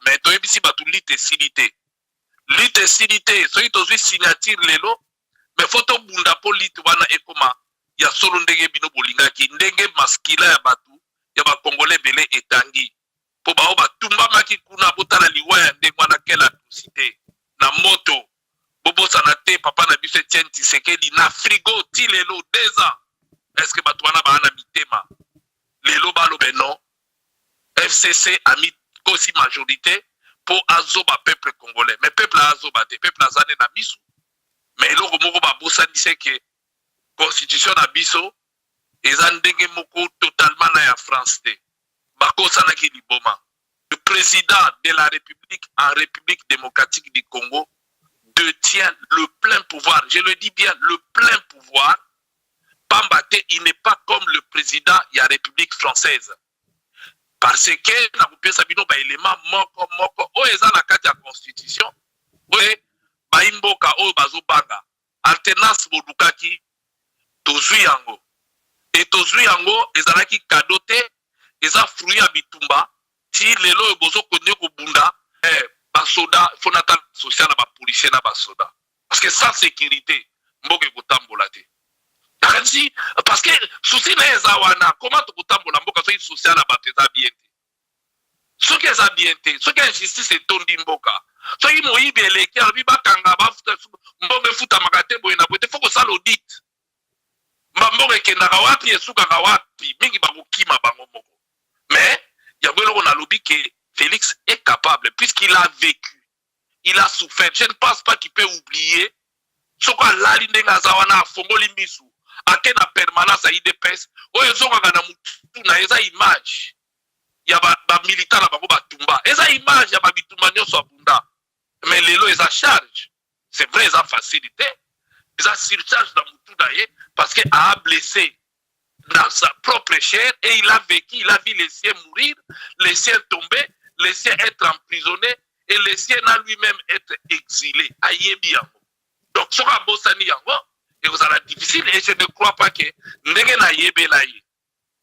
mais toyebisi bato lite silité. Lite silité, soki tozwi signature lelo, mais faut tobunda po lite wana ekoma ya solo ndenge bino bolingaki, ndenge maskila ya batu ya bakongole bele etangi. Po bao batumbamaki kuna botala liwa ya ndenge wana kela atrocité na moto. Bobosana te papa na biso Etienne Tshisekedi na frigo ti lelo 2 ans. Est-ce que batu wana baana mitema? Lelo balobe non. FCC a mis aussi majorité pour azoba peuple congolais. Mais peuple azoba te, peuple azane na biso. Mais eloko moko babosani c'est que constitution na biso eza ndenge moko totalement na ya France te. Bakosanaki liboma. Le président de la République en République démocratique du Congo détient le plein pouvoir. Je le dis bien, le plein pouvoir. Pambate, il n'est pas comme le président de la République française. Parce que na kupesa bino ba élément moko o eza na kati ya constitution. Oui, ba imboka o bazobanga. Alternance bodukaki tozui yango. Et tozui yango ezalaki kadote eza fruit ya bitumba. Si lelo bozo konye ko bunda basoda fonata social na ba policier na basoda. Parce que sans sécurité mboke kotambola te. Parce que souci na eza wana comment to kotambola mboka so social na bato eza bien te. Ce qui est bien te, ce qui est justice est tondi mboka. Ce qui moyibi eleki albi bakanga bafuta mboke futa makate boye na boye faut que ça l'audit. Mboke kendaka wapi esukaka wapi mingi bakokima bango moko. Mais il y a beaucoup de lobby que Félix est capable, puisqu'il a vécu, il a souffert. Je ne pense pas qu'il peut oublier ce qu'on a dit dans la Fongoli Misu, à quelle permanence à IDPS, où ils ont une image. Il y a des militants qui ont une image, il y a des militants qui ont mais les lois, ils ont charge. C'est vrai, ils ont facilité. Ils ont surcharge dans le parce qu'il a blessé dans sa propre chair et il a vécu, il a vu les siens mourir, les siens tomber, les siens être emprisonnés et les siens à lui-même être exilés. Donc, ce sera Bossani Yango et vous allez difficile et je ne crois pas que Ndegena Yebe Laye,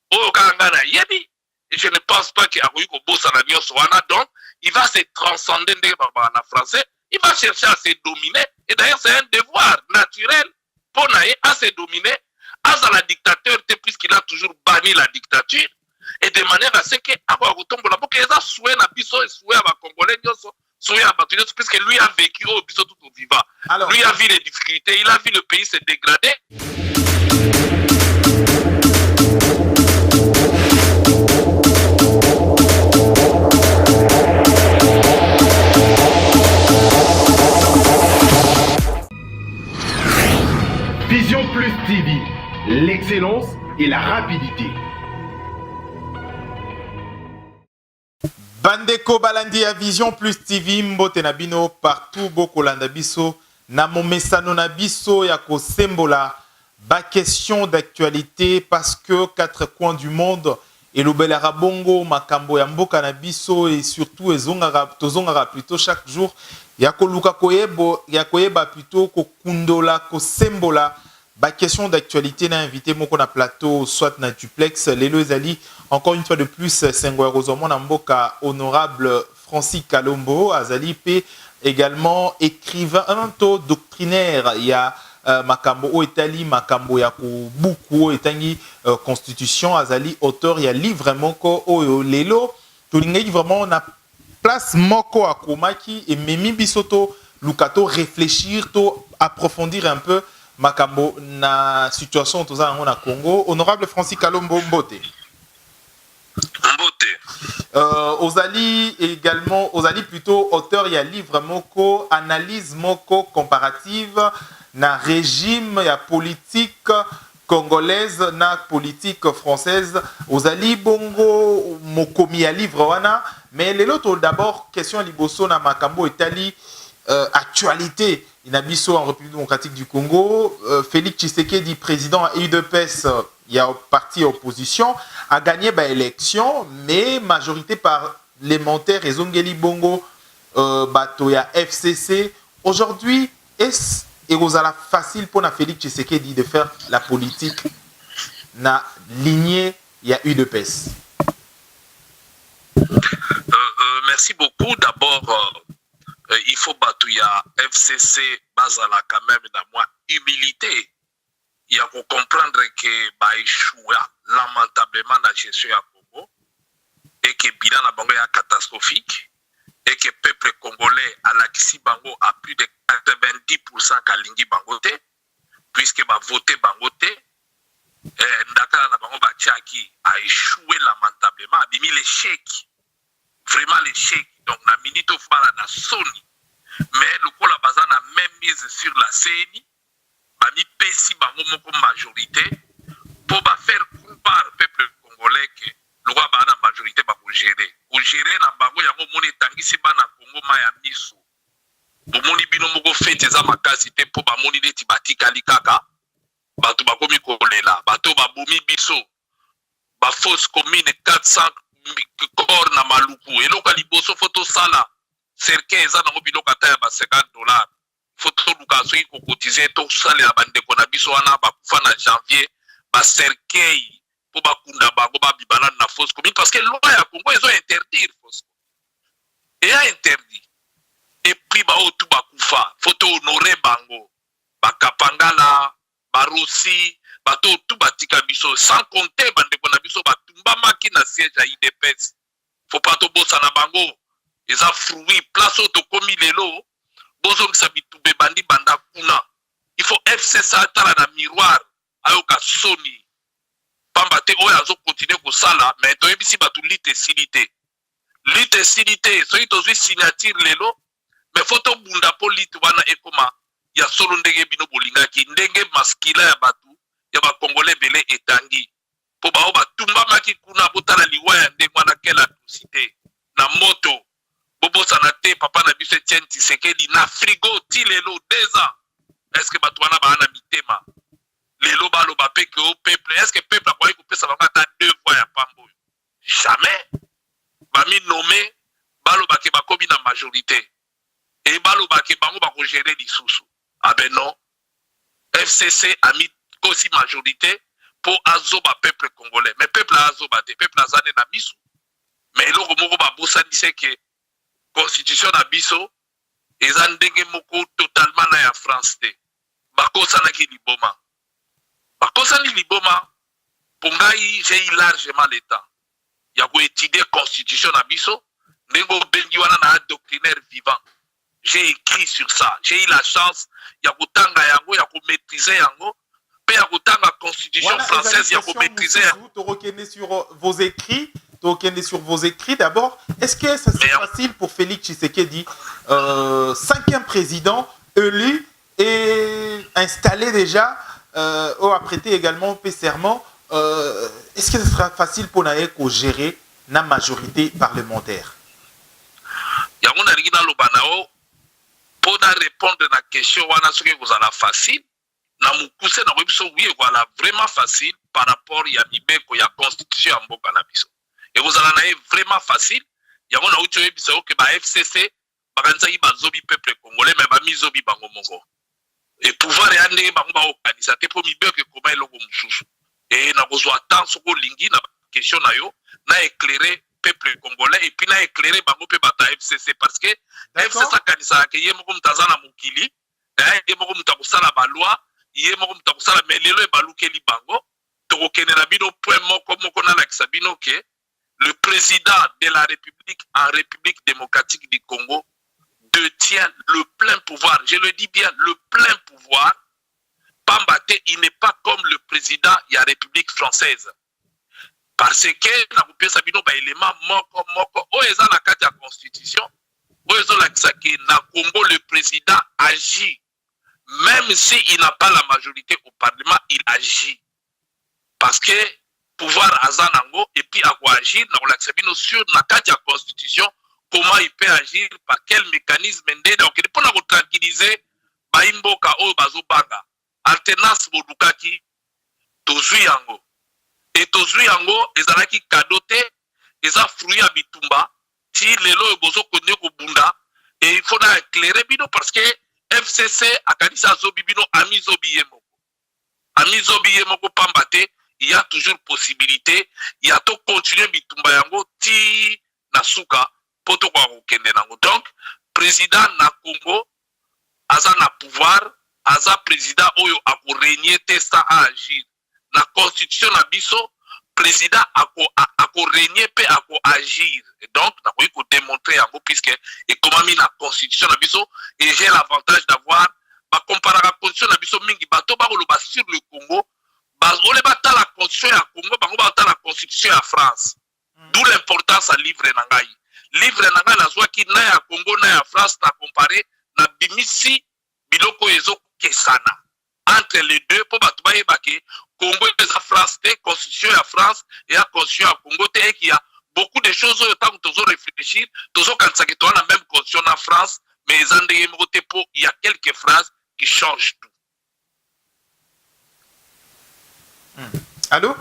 Okangana Yebi, et je ne pense pas qu'il y a eu Bossana Nyoswana, donc il va se transcender en français, il va chercher à se dominer et d'ailleurs c'est un devoir naturel pour Naye à se dominer. Azala dictateur, puisqu'il a toujours banni la dictature, et de manière à ce que, puisque lui a vécu au biso tout au vivant. Lui a vu les difficultés, il a vu le pays se dégrader. Vision Plus TV, l'excellence et la rapidité. Bandeko balandi ya Vision Plus TV mbote na bino partout bokolanda biso na momesano na biso ya kosembola ba question d'actualité parce que 4 coins du monde et lobela bongo makambo ya mboka na biso et surtout tozongara plutôt chaque jour ya koluka koyebo ya koyeba plutôt kokundola kosembola ba question d'actualité na invité moko na plateau soit na duplex lelo ezali encore une fois de plus Sengo Rosomo na mboka honorable Francis Kalombo azali pe également écrivain doctrinaire il y a makambo o etali makambo ya kubuku o etangi constitution azali auteur il y a livre moko o lelo tolingi vraiment na place moko akomaki et memi bisoto lukato réfléchir to approfondir un peu makambo na situation toza na Congo. Honorable Francis Kalombo Mbote. Ozali également, Ozali plutôt auteur il y a livre moko analyse moko comparative na régime ya politique congolaise na politique française. Ozali bongo mokomi ya livre wana mais les autres d'abord question liboso na makambo etali actualité inabiso en République démocratique du Congo. Félix Tshisekedi, président à UDPS, il y a parti opposition, a gagné l'élection, mais majorité parlementaire et Zongeli Bongo, Batoya FCC. Aujourd'hui, est-ce et vous allez facile pour Félix Tshisekedi de faire la politique na lignée il y a UDPS? merci beaucoup. D'abord, il faut battre FCC basala quand même dans moi humilité. Il y a qu'on comprendre que bah échoué lamentablement dans la gestion à Congo et que bilan na bango est catastrophique et que peuple congolais à la Kisi bango a plus de 90% kalingi bangote puisque ba voté bangote ndakala na bango ba tchaki a échoué lamentablement a bimi l'échec vraiment l'échec donc na minute fala na soni mais le ko la bazana même mise sur la CENI bami pesi bango moko majorité pour ba faire croire peuple congolais que le roi ba na majorité ba gérer na bango yango moni tangisi bana Congo maya miso bomoni bino moko fete za makasi te po ba moni neti batikali kaka bato bakomi kolela bato babomi biso ba fausse commune 400 corps na maluku eloka liboso foto sala cercueil eza nango biloko ata ya ba $50 foto luka soki kokotize to salela bandeko na biso wana bakufa na janvier ba cercueil po bakunda bango babibana na fausse commune parce que loi ya Congo ezo interdire fausse et a interdit et puis ba otu bakufa foto honorer bango bakapangala barosi bato tout batika biso sans compter bandeko na biso batumbamaki na siège ya IDPS faut pas to bossa na bango eza fruit place auto komi lelo bozongisa bitube bandi banda kuna il faut FCC atala na miroir ayoka soni pamba te oyo azo continuer kosala mais toyebisi bato lite silité soki tozwi signature lelo mais faut tobunda po lite wana ekoma ya solo ndenge bino bolingaki ndenge maskila ya bato ya bakongole bele etangi po bao batumbamaki kuna botala liwa ya ndenge wana kela dosite na moto bobosana te papa na biso Etienne Tshisekedi na frigo ti lelo 2 ans est-ce que bato wana baana mitema lelo baloba pe ke au peuple est-ce que peuple akoki kopesa bango ata 2 fois ya pambo jamais bami nommé balobaki bakomi na majorité et balobaki bango bakogere lisusu ah ben non FCC a mis aussi majorité pour azoba peuple congolais mais peuple azoba te peuple azane na biso mais eloko moko babosani c'est que constitution na biso eza ndenge moko totalement na ya France te bakosanaki liboma bakosani liboma pour ngai j'ai eu largement le temps ya koétudier constitution na biso ndenge obengi wana na doctrinaire vivant j'ai écrit sur ça j'ai eu la chance ya kotanga yango ya komaîtriser yango pe ya kotanga constitution française ya komaîtriser yango tokende sur vos écrits d'abord. Est-ce que ça c'est facile pour Félix Tshisekedi, 5e président élu et installé déjà, ou apprêté également au serment, est-ce que ce sera facile pour Naeko gérer la majorité parlementaire? Yango na rigina lobanao pour répondre à la question wana soki kozala facile na mukuse na biso oui voilà vraiment facile par rapport ya mibeko ya constitution ya mboka na biso. Et vous allez vraiment facile. Il y a un autre épisode que ba FCC bakanzaki bazobi peuple congolais mais ba mizobi bango mongo. Et pouvoir yande bango ba okanisa te pour mibeko ke koma eloko mususu. Et na kozwa temps soko lingi na question na yo na éclairer peuple congolais et puis na éclairer bango pe bata FCC parce que FCC kanisa ke ye moko mutazana mukili, ye moko mutakosala ba loi, ye moko mutakosala mais lelo e balukeli bango. Tokokene na bino point moko na lakisa bino ke le président de la République en République démocratique du Congo détient le plein pouvoir. Je le dis bien, le plein pouvoir. Pambate, il n'est pas comme le président de la République française. Parce que, na kupia sabino ba élément moko, o eza na kati ya constitution, o eza la kisaki na Congo, le président agit. Même s'il n'a pas la majorité au Parlement, il agit. Parce que pouvoir azanango et puis à quoi agir dans l'accès sur la carte de la constitution comment il peut agir par quel mécanisme donc pour nous tranquilliser baimboka o bazobanga alternance bodukaki tozui yango et tozui yango ezalaki kadote eza fruit ya bitumba ti lelo bozo konne ko bunda et il faut na éclairer bino parce que FCC akanisa zobi bino amizobi yemoko pambate. Il y a toujours possibilité, il y a tout continuer bitumba yango ti nasuka po tokoka kokende nango. Donc président na Congo aza na pouvoir, aza président oyo akorégner te sa agir. Na constitution na biso président akorégner pe agir. Et donc nakoki ko démontrer yango puisque ekomami na constitution na biso, et j'ai l'avantage d'avoir ba comparer la constitution na biso mingi bato ba koloba sur le Congo, ba ole bata la constitution ya Congo, bango bata la constitution ya France. D'où l'importance à livre na ngai. Livre na ngai nazwaki na ya Congo na ya France na comparer na bimisi biloko ezo kesana entre les deux pour bato ba yebake Congo et la France, constitution à France et la constitution à Congo, et qu'il y a beaucoup de choses où il faut réfléchir. Toujours quand ça est la même constitution en France, mais il y a quelques phrases qui changent tout. Allô?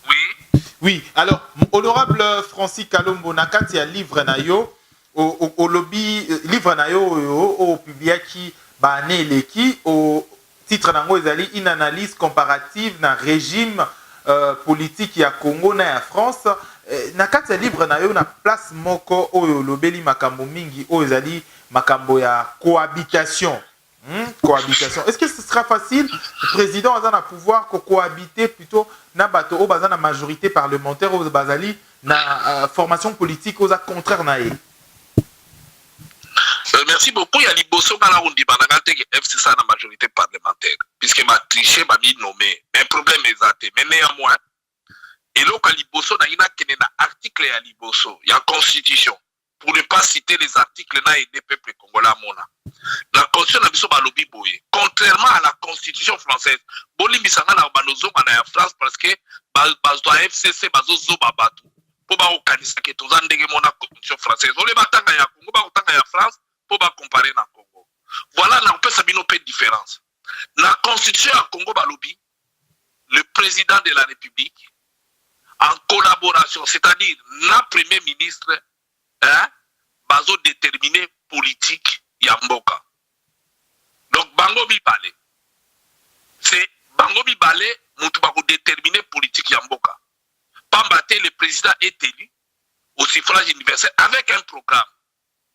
Oui. Oui, alors, honorable Francis Kalombo, nakati ya livre na yo, au lobby, livre na yo, au publiaki, ba ne leki, au titre nango ezali une analyse comparative na régime politique ya Congo na ya France. Na kati ya livre na yo na place moko oyo lobeli makambo mingi oyo ezali makambo ya cohabitation. Cohabitation. Est-ce que ce sera facile le président a un pouvoir ko cohabiter plutôt na bato o baza na majorité parlementaire o bazali na formation politique aux contraire na ye? Merci beaucoup. Il y a Liboso Kalarundi Banagate qui FCC la majorité parlementaire. Puisque ma triché, ma mis nommé. Un problème est athée. Mais néanmoins, et là, Liboso n'a pas article à Liboso. Il y a constitution. Pour ne pas citer les articles, n'a aidé peuple congolais mona. La constitution n'a pas lobby boye. Contrairement à la constitution française, Boli Misanga na banozo na France parce que bazo FCC bazo zo babatu. Pour ba okanisa ke tozandenge mona constitution française. Ole batanga ya Congo ba otanga ya France. Pour comparer na Congo. Voilà, on peut savoir une différence. La constitution à Congo Balobi, le président de la République, en collaboration, c'est-à-dire la premier ministre, bazo déterminé politique Yamboka. Donc Bango Bibale, c'est Bango Bibale, Moutoubago déterminé politique Yamboka. Pambate, le président est élu au suffrage universel avec un programme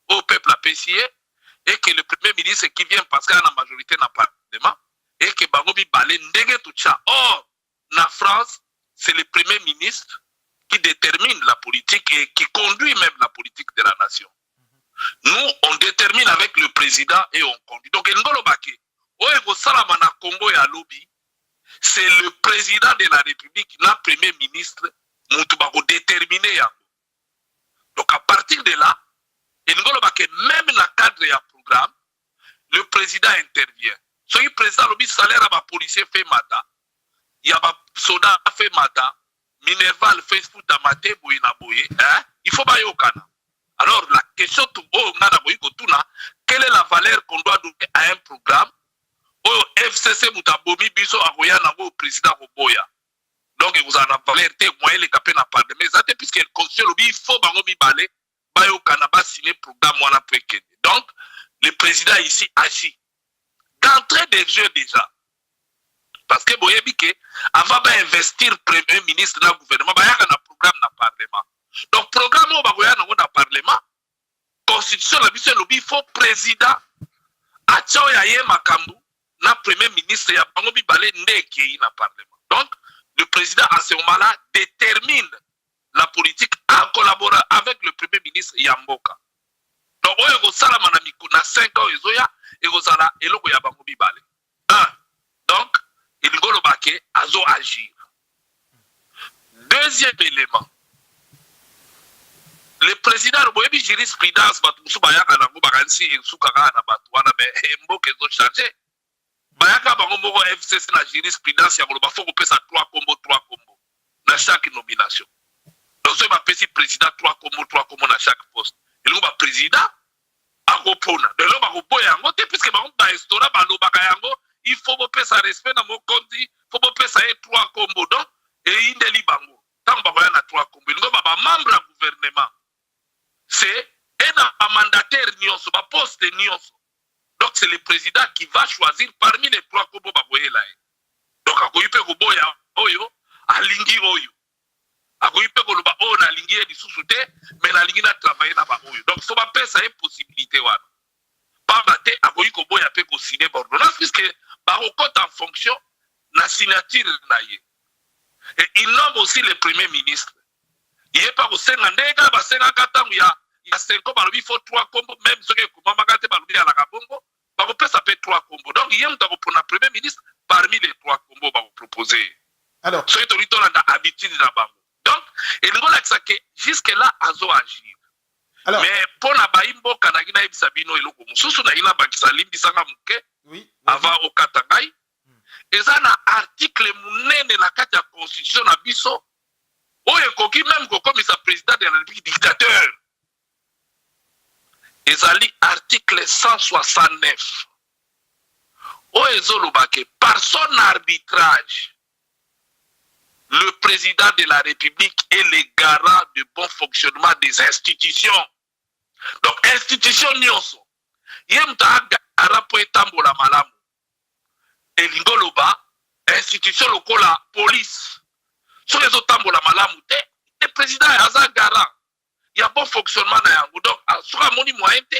au peuple apprécié et que le premier ministre qui vient parce qu'il y a la majorité dans le Parlement et que Bangobi Balé ndenge tout ça. Or, en France, c'est le premier ministre qui détermine la politique et qui conduit même la politique de la nation. Nous, on détermine avec le président et on conduit. Donc, Ngolo Baké, Oego Salamana Congo et Alobi, c'est le président de la République, le premier ministre, Moutoubago déterminé. Donc, à partir de là, et nous même dans le cadre du programme, le président intervient. Si le président a salaire à ma policier fait mata, il y a un soldat fait mata, Minerval fait foot à maté, il faut pas y aller. Alors la question quelle est la valeur qu'on doit donner à un programme? Au FCC Moutabomi Biso Agoya Nango président Roboya. Donc vous en avez valeur, moyen les capés n'a pas de mais puisque le conseil il faut bangomi balé. Donc, le président ici agit. D'entrée de jeu déjà. Parce que Boyebike, avant d'investir premier ministre dans le gouvernement, il y a un programme dans le Parlement. Donc, programme dans le Parlement, constitution, il faut président, Atchaoyaye Makambu, na premier ministre, il y a Bangobi Balé Ndeki dans le Parlement. Donc, le président, à ce moment-là, détermine la politique en collaborant avec le premier ministre Yamboka. Donc, on est au Salamanamiko, na 5 ans, et au Sala, et l'autre, il y a Bangobi Balé. 1. Donc, il y a azo agir. Deuxième élément, le président, il y a jurisprudence, Bayaka Nango Bagansi, et Soukara, Nabatouana, mais Mboke, ils ont changé. Bayaka Bango FCC, la jurisprudence, il y a faut qu'on ça 3 combos dans chaque nomination. Donc, ce qui président 3 combos dans chaque poste. Et le président, a repona. De l'homme a reponé, puisque dans le restaurant, il faut que ça respect dans mon compte, il faut que ça ait 3 combos. Donc, et il y a bango. Tant que il y a 3 combos, il y a membre du gouvernement. C'est un mandataire, un poste. Donc, c'est le président qui va choisir parmi les 3 combos. Donc, il peut que Oyo, Alingi Oyo. akoki mpe koloba oyo nalingi ye lisusu te me nalingi na travaille na baoyo donc fo bapesa ye possibilité wana pamba te akoki koboya mpe kosigne baordonnance puisque bakokota en fonction na signature na ye et il nomme aussi le premier ministre ye pa kosenga ndenge kaka basengaka ntango ya 5 ans balobi faut 3 kombo même soki ekomamaka te balobi alaka bongo bakopesa mpe 3 kombo donc ye moto akopona premier ministre parmi les 3 kombo bakopropose alors soki toli tolanda habitude na bango donc elingi olakisa ke jusque là azo agir alors mais mpo na bayi mboka nangi nayebisa bino eloko mosusu nangi nabakisa limbisanga moke oui avant okata ngai eza na article monene na kati ya constitution na biso oyo ekoki même kokomisa président de la république dictateur ezali article 169 oyo ezoloba ke par son arbitrage le président de la République est le garant du bon fonctionnement des institutions. Donc, institution nyonso. Yem ta arapo etambola malamu. Elingoloba, institution lokola police. So les tambola malamu te, le président est un garant. Il y a bon fonctionnement na yango. Donc, sera moni moyen te,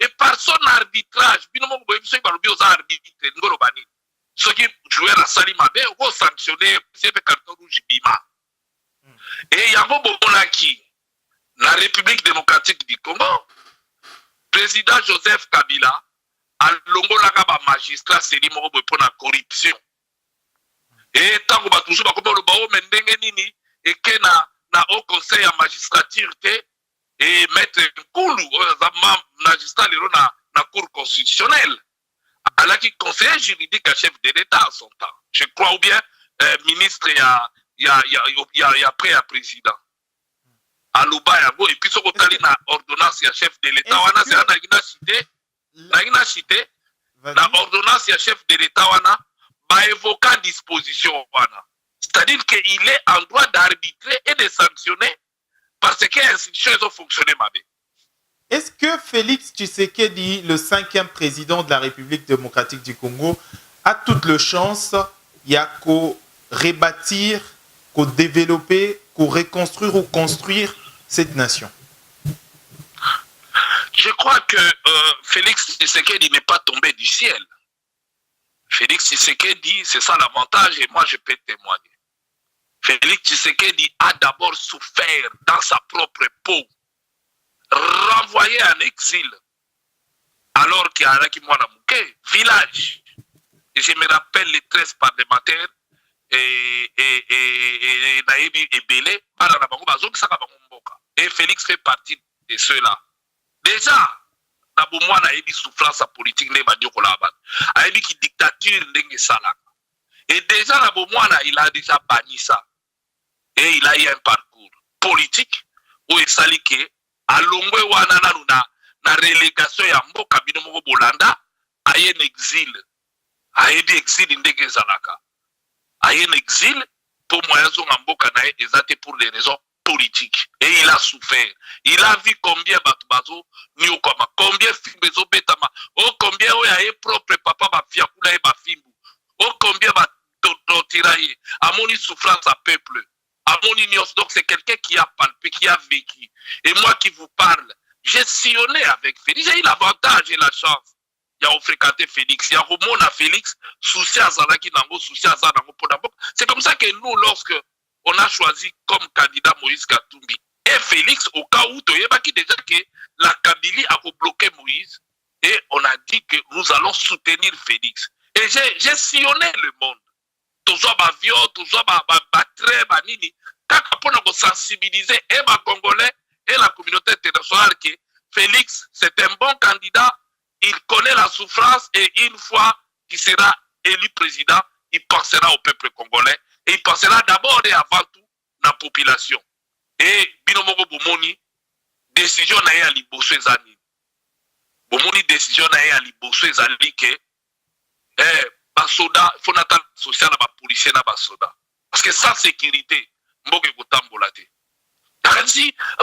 et par son arbitrage, binomo boye biso balobi aux arbitres, ngoloba nini. Ceux qui jouaient la salle mabe, on sanctionné c'est le carton rouge bima. Et yango bomonaki la République démocratique du Congo, président Joseph Kabila a longolaka ba magistrat seri moko boye pour la corruption. Et tango ba toujours ba komo lo ba o mendenge nini et que na au conseil à magistrature te et maître Nkulu magistrat lero na cour constitutionnelle. Alors qu'il conseiller juridique à chef de l'État à son temps. Je crois ou bien ministre il y a près à président. À Lubayago, et puis ce qu'on a na ordonnance à chef de l'État, wana c'est un cité, la ordonnance à chef de l'État wana, ba évoquant disposition wana. C'est-à-dire qu'il est en droit d'arbitrer et de sanctionner parce que les institutions ont fonctionné mal. Est-ce que Félix Tshisekedi, le 5e président de la République démocratique du Congo, a toute la chance de rebâtir, de développer, de reconstruire ou construire cette nation? Je crois que Félix Tshisekedi n'est pas tombé du ciel. Félix Tshisekedi, c'est ça l'avantage et moi je peux témoigner. Félix Tshisekedi a d'abord souffert dans sa propre peau, renvoyé en exil, alors qu'il y a un qui m'a village. Et je me rappelle les 13 parlementaires et Naïbi et Belé, et Félix fait partie de ceux-là. Déjà, d'abord moi Naïbi souffrance politique, Naïbi qui dictature, et déjà d'abord moi il a déjà banni ça. Et il a eu un parcours politique où il s'allie que à longwe wana na relégation ya mboka bino moko bolanda aye en exil aye di exil ndenge zalaka aye en exil pour moyen zonga mboka na ezate pour des raisons politiques et il a souffert. Il a vu combien batubazo ni okoma combien fimbezo betama o combien o ya propre papa ba fiakula e ba fimbu o combien ba tirailler amoni souffrance à peuple. Donc c'est quelqu'un qui a palpé, qui a vécu. Et moi qui vous parle, j'ai sillonné avec Félix. J'ai eu l'avantage et la chance. Il y a fréquenté Félix. Il y a Romona Félix, souci à Zanaki Nango, souci à Zanango Podambo. C'est comme ça que nous, lorsque on a choisi comme candidat Moïse Katumbi et Félix, au cas où qui déjà que la Kabylie a bloqué Moïse, et on a dit que nous allons soutenir Félix. Et j'ai sillonné le monde. Toujours avion, toujours très nini, kaka pona ko sensibiliser et les Congolais et la communauté internationale que Félix c'est un bon candidat, il connaît la souffrance et une fois qu'il sera élu président, il pensera au peuple congolais et il pensera d'abord et avant tout la population. Et binomoko bomoni décision na ya liboso ezali. Bomoni décision na ya liboso ezali que basoda, il faut n'attendre social à policier na basoda. Parce que sans sécurité, mboke kotambola te.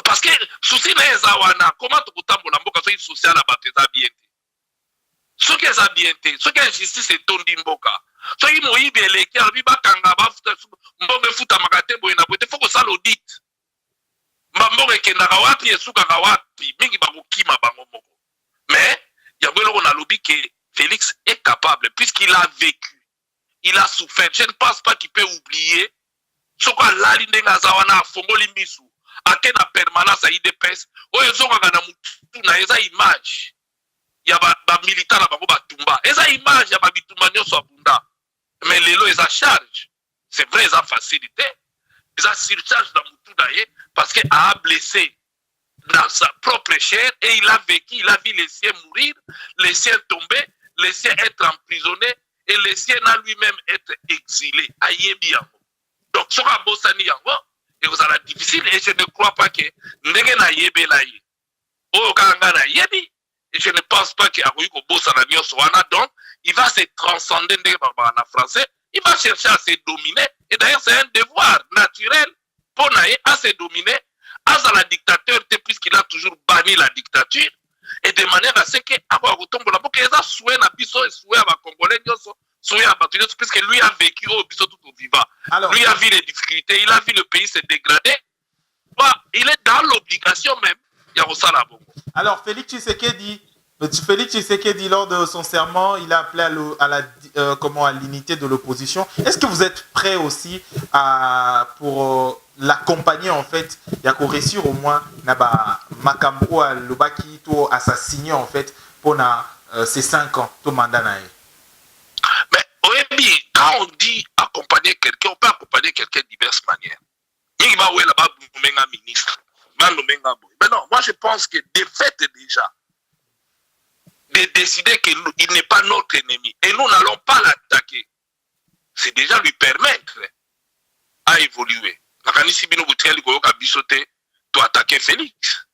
Parce que souci na ezawana, comment to kotambola mboka so social à bateza bien te. Ce qui est bien te, ce qui est justice est tondi mboka. soki moyibi eleki alobi bakanga mbongo efutamaka te boye na boye te fo kosala audit mbambongo ekendaka wapi esukaka wapi mingi bakokima bango moko mais yango eloko nalobi ke Félix est capable puisqu'il a vécu il a souffert je ne pense pas qu'il peut oublier soko alali ndenge aza wana afongoli misu ake na permanence ya IDPS oyo ezongaka na mutu na eza image ya bamilitaire na bango batumba eza image ya babitumba nyonso abunda mais lelo eza charge c'est vrai eza facilité eza surcharge na mutu na ye parce que a blessé dans sa propre chair et il a vécu, il a vu les siens mourir, les siens tomber, les siens être emprisonnés et les siens à lui-même être exilés. Donc, ce sera bossani yango et vous allez difficile et je ne crois pas que ndenge na yebe la ye. O kanga na yebi et je ne pense pas qu'il y a eu bossana nyonso wana donc il va se transcender ndenge en français, il va chercher à se dominer et d'ailleurs c'est un devoir naturel pour naye à se dominer. Azala dictateur puisqu'il a toujours banni la dictature et de manière à ce que avoir retombe pour que ça souhait na biso et souhait à congolais souhait à battre puisque lui a vécu au biso tout au vivant. Lui a vu les difficultés, il a vu le pays se dégrader. Bah, il est dans l'obligation même. Alors Félix Tshisekedi lors de son serment, il a appelé à l'unité de l'opposition. Est-ce que vous êtes prêt aussi pour l'accompagner en fait, il y a qu'au réussir au moins makambo à lobaki to assassiner en fait pour ces 5 ans tout mandat nae. Mais oui, quand on dit accompagner quelqu'un, on peut accompagner quelqu'un de diverses manières. Il va où là-bas un ministre, mais non, moi je pense que de fait déjà de décider qu'il n'est pas notre ennemi et nous n'allons pas l'attaquer, c'est déjà lui permettre à évoluer. Si Bino Boutiel tu attaquer Félix.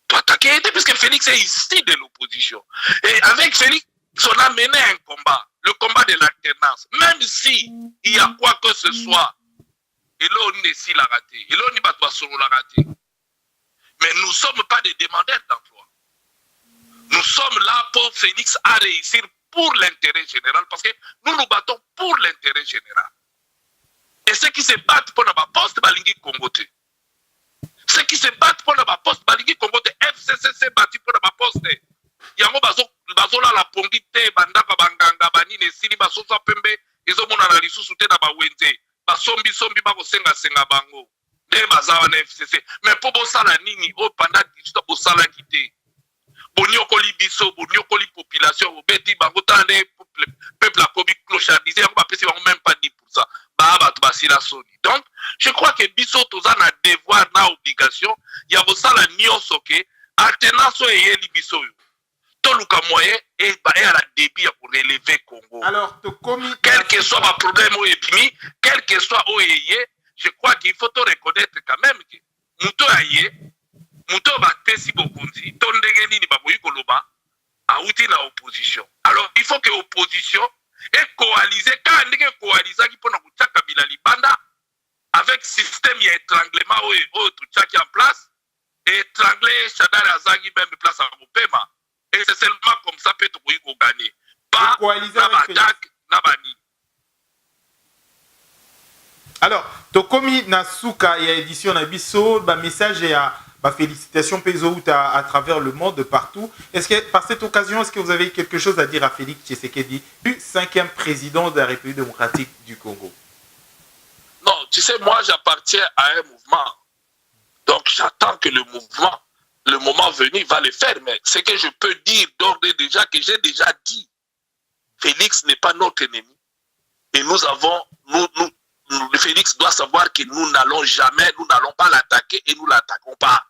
Tu attaquer puisque Félix est ici de l'opposition. Et avec Félix, on a mené un combat, le combat de l'alternance. Même si il y a quoi que ce soit, et là on est si la raté, et là on n'est pas toi solo la raté. Mais nous ne sommes pas des demandeurs d'emploi. Nous sommes là pour Félix à réussir pour l'intérêt général, parce que nous nous battons pour l'intérêt général. Et ceux qui se battent pour la poste Balingi Congote. Ceux qui se battent pour la poste Balingi Congote, FCCC bâti pour la poste. Yango bazola la pongite bandaka banganga banine sili basosa pembe ezomona na lisusu te na bawenze. Basombi bako senga bango. De bazawa na FCC. Mais pour bosala nini o pendant 18 ans bosala kité. Boniokoli biso, boniokoli population, beti bango tande peuple a kobi clochardisé, yango bapesi bango même pas 10%. Donc, je crois que biso toza na devoir na obligation ya bosala nyonso ke alternance et libiso yo. Toluka moyen et à la débit pour relever Congo. Alors, quel que soit ma problème au épimi, quel que soit au je crois qu'il faut te reconnaître quand même que muto aye, muto ba pesi bokundi, tondenge nini ba boyi koloba a outi la opposition. Alors, il faut que l'opposition et coaliser quand on est coalisé qui peut nous Kabila libanda avec système d'étranglement qui en place et étrangler Chadar Azagi même place à Mopema et c'est seulement comme ça peut on gagner pas l'attaque nabani. Alors tokomi nasuka ya édition na biso ba message ya félicitations Pezo à travers le monde, de partout. Est-ce que, par cette occasion, est-ce que vous avez quelque chose à dire à Félix Tshisekedi, du 5e président de la République démocratique du Congo? Non, tu sais, moi, j'appartiens à un mouvement. Donc, j'attends que le mouvement, le moment venu, va le faire. Mais ce que je peux dire d'ordre déjà, que j'ai déjà dit, Félix n'est pas notre ennemi. Et nous avons, Félix doit savoir que nous n'allons jamais, nous n'allons pas l'attaquer et nous ne l'attaquons pas.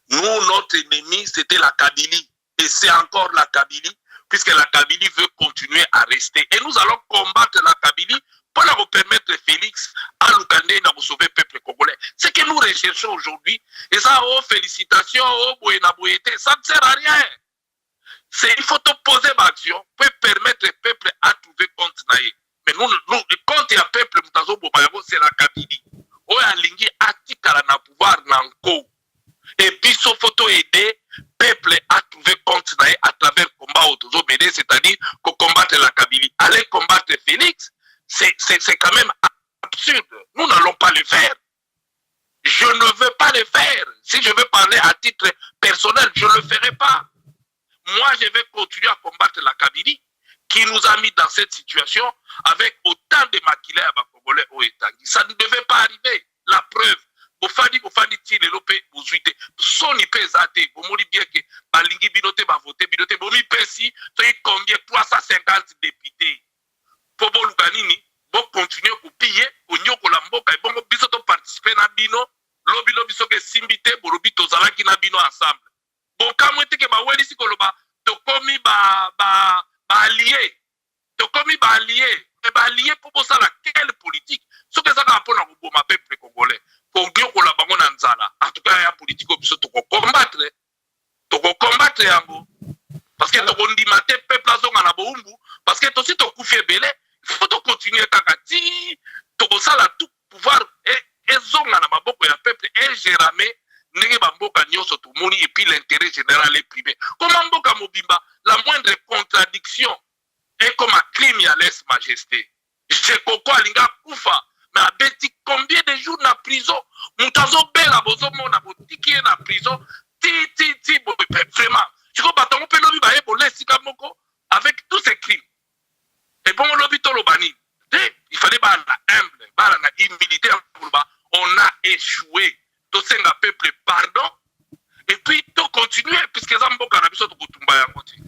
Nous, notre ennemi, c'était la Kabylie. Et c'est encore la Kabylie, puisque la Kabylie veut continuer à rester. Et nous allons combattre la Kabylie pour leur permettre Félix à nous gagner et sauver le peuple congolais. Ce que nous recherchons aujourd'hui, et ça, oh, félicitations, oh, boénaboété, ça ne sert à rien. Il faut te poser l'action pour permettre le peuple à trouver compte naïe. Mais nous, quand il y a peuple, c'est la Kabylie. Oh, alingi atikala na pouvoir nanko. Et puis, il faut aider le peuple à trouver compte naïe à travers le combat autour, c'est-à-dire qu'on combatte la Kabylie. Allez combattre Félix. c'est quand même absurde. Nous n'allons pas le faire. Je ne veux pas le faire. Si je veux parler à titre personnel, je ne le ferai pas. Moi, je vais continuer à combattre la Kabylie qui nous a mis dans cette situation avec autant de maquillés à Congolais au Etangi. Ça ne devait pas arriver. La preuve. Bofani tile lope bozuite. Soni pesate. Bomoli bien que balingi binote ba voter binote. Bomi pesi. Soy combien 350 députés. Pobo luganini. Bon continuer à piller. Onyoko la mboka. Bon biso to participer na bino. Lobi soke simbite. Borobi to zalaki na bino ensemble. Bon kamwete ke ba weli si koloba. To komi ba allié. To komi ba allié. Et ba allié pour ça la quelle politique. Ce que ça va apprendre au bon peuple congolais. Congolais ko la bango na nzala. En tout cas ya politique biso to combattre. To combattre yango. Parce que to ndimate peuple azonga na boumbu parce que to si to kufie belé, il faut to continuer kakati. To sala tout pouvoir et zonga na maboko ya peuple et gérer ndenge bamboka nyonso to moni et puis l'intérêt général est privé. Comment mboka mobimba la moindre contradiction est comme un crime à lèse-majesté. Je koko alinga kufa mais abeti combien de jours na prison mutazo bela bozo mona botiki na prison ti vraiment je crois batongo pe lobi ba ebo lesika moko avec tous ces crimes et bon lobi to lobani il fallait ba na humble ba na humilité on a échoué to senga peuple pardon et puis to continuer puisque za mboka na biso to kutumba ya ngoti.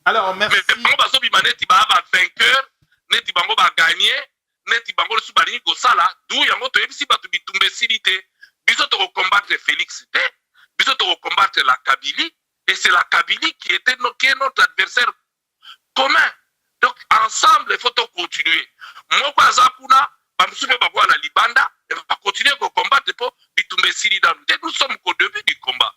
Alors merci. Mais bango bazo bi maneti ba vainqueur neti bango ba gagner neti bango su balingi kosala d'où yango toyebisi bato bitumba esili te biso tokocombattre Félix te biso tokocombattre la Kabylie et c'est la Kabylie qui est notre adversaire commun. Donc ensemble il faut continuer. Moko aza kuna bamusu pe bakwa na libanda et va continuer à combattre pour bitumba esili dans nous sommes qu'au début du combat.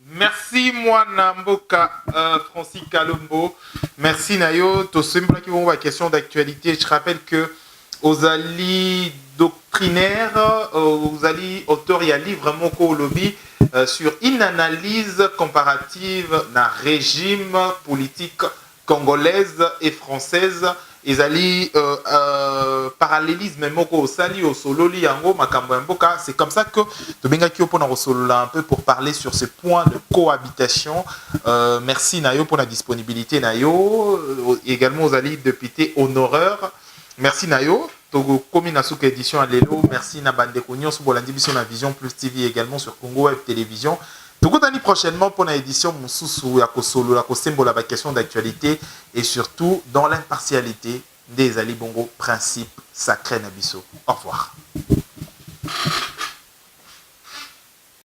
Merci Mwana Mboka Francis Kalombo. Merci Nayo. Tosembola qui vont voir question d'actualité. Je rappelle que aux alliés doctrinaires, aux alliés auteurs, il y a un livre Moko Lobby sur une analyse comparative d'un régime politique congolaise et française. Ils alliés parallélisme Moko Osali au Sololi Yango Makambo Mboka. C'est comme ça que Tobenga Kyopo na Solola un peu pour parler sur ce point de cohabitation. Merci Nayo pour la disponibilité Nayo. Également aux alliés députés honoreurs. Merci Nayo. Togo Komi Nasuka édition à Lelo. Merci Nabande Kounion sur Bolandi Biso na Vision Plus TV également sur Congo Web Télévision. Togo Tani prochainement pour la édition Moussousou Yakosolo la Kosembo la question d'actualité et surtout dans l'impartialité des Ali Bongo principe sacré Nabiso. Au revoir.